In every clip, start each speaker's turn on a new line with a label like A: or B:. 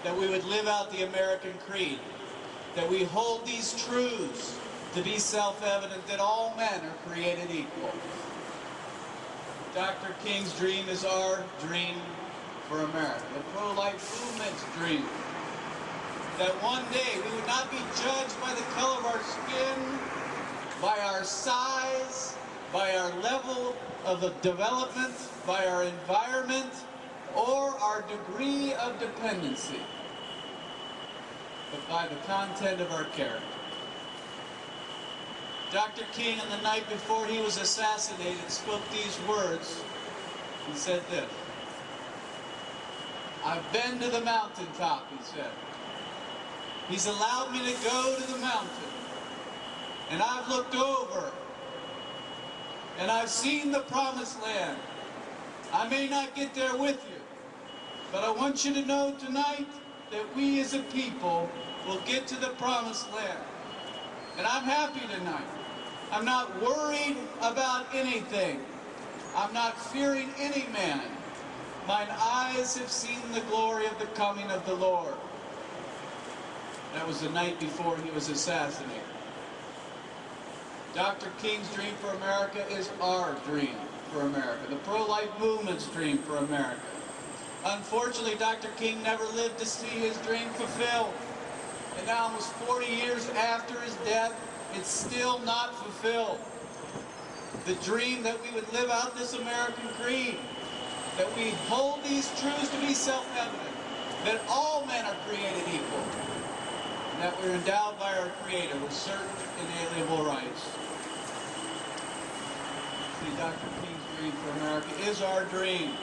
A: that we would live out the American creed, that we hold these truths to be self-evident, that all men are created equal. Dr. King's dream is our dream for America, the pro-life movement's dream. That one day we would not be judged by the color of our skin, by our size, by our level of development, by our environment, or our degree of dependency, but by the content of our character. Dr. King, on the night before he was assassinated, spoke these words. He said this: "I've been to the mountaintop," he said. "He's allowed me to go to the mountain, and I've looked over, and I've seen the promised land. I may not get there with you, but I want you to know tonight that we as a people will get to the promised land. And I'm happy tonight. I'm not worried about anything. I'm not fearing any man. Mine eyes have seen the glory of the coming of the Lord." That was the night before he was assassinated. Dr. King's dream for America is our dream for America, the pro-life movement's dream for America. Unfortunately, Dr. King never lived to see his dream fulfilled. And now, almost 40 years after his death, it's still not fulfilled. The dream that we would live out this American creed, that we hold these truths to be self-evident, that all men are created equal, and that we're endowed by our Creator with certain inalienable rights. See, Dr. King's dream for America is our dream.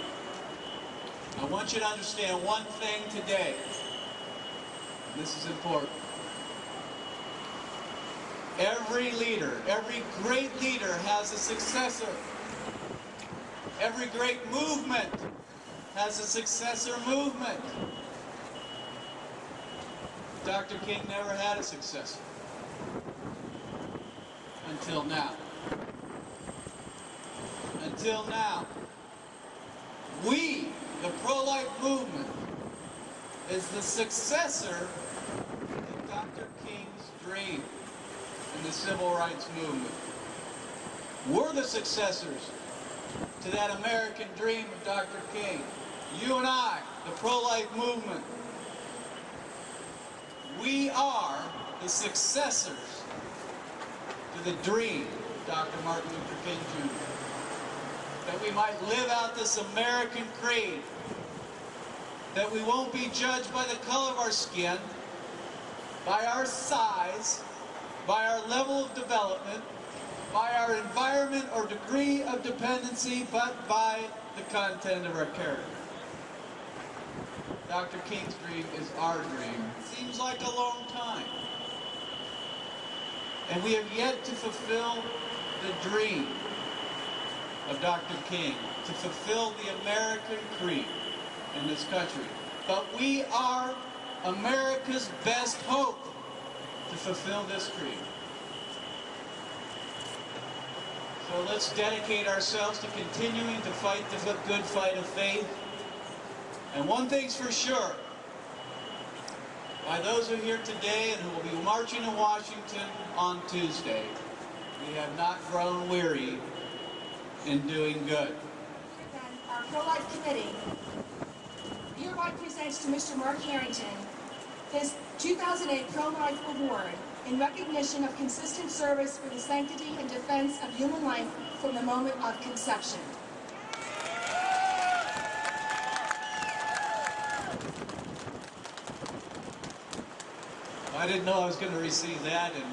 A: I want you to understand one thing today, and this is important. Every leader, every great leader has a successor. Every great movement has a successor movement. Dr. King never had a successor until now. Until now. We, the pro-life movement, is the successor to Dr. King's dream in the civil rights movement. We're the successors to that American dream of Dr. King. You and I, the pro-life movement, we are the successors to the dream of Dr. Martin Luther King Jr. That we might live out this American creed, that we won't be judged by the color of our skin, by our size, by our level of development, by our environment or degree of dependency, but by the content of our character. Dr. King's dream is our dream. It seems like a long time. And we have yet to fulfill the dream of Dr. King, to fulfill the American creed in this country. But we are America's best hope to fulfill this creed. So let's dedicate ourselves to continuing to fight the good fight of faith. And one thing's for sure, by those who are here today and who will be marching in Washington on Tuesday, we have not grown weary in doing good.
B: Our pro-life committee hereby presents to Mr. Mark Harrington his 2008 Pro-Life Award in recognition of consistent service for the sanctity and defense of human life from the moment of conception.
A: I didn't know I was going to receive that, and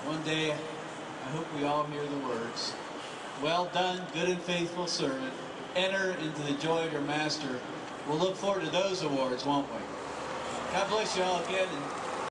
A: one day I hope we all hear the words, "Well done, good and faithful servant. Enter into the joy of your master." We'll look forward to those awards, won't we? God bless you all again. And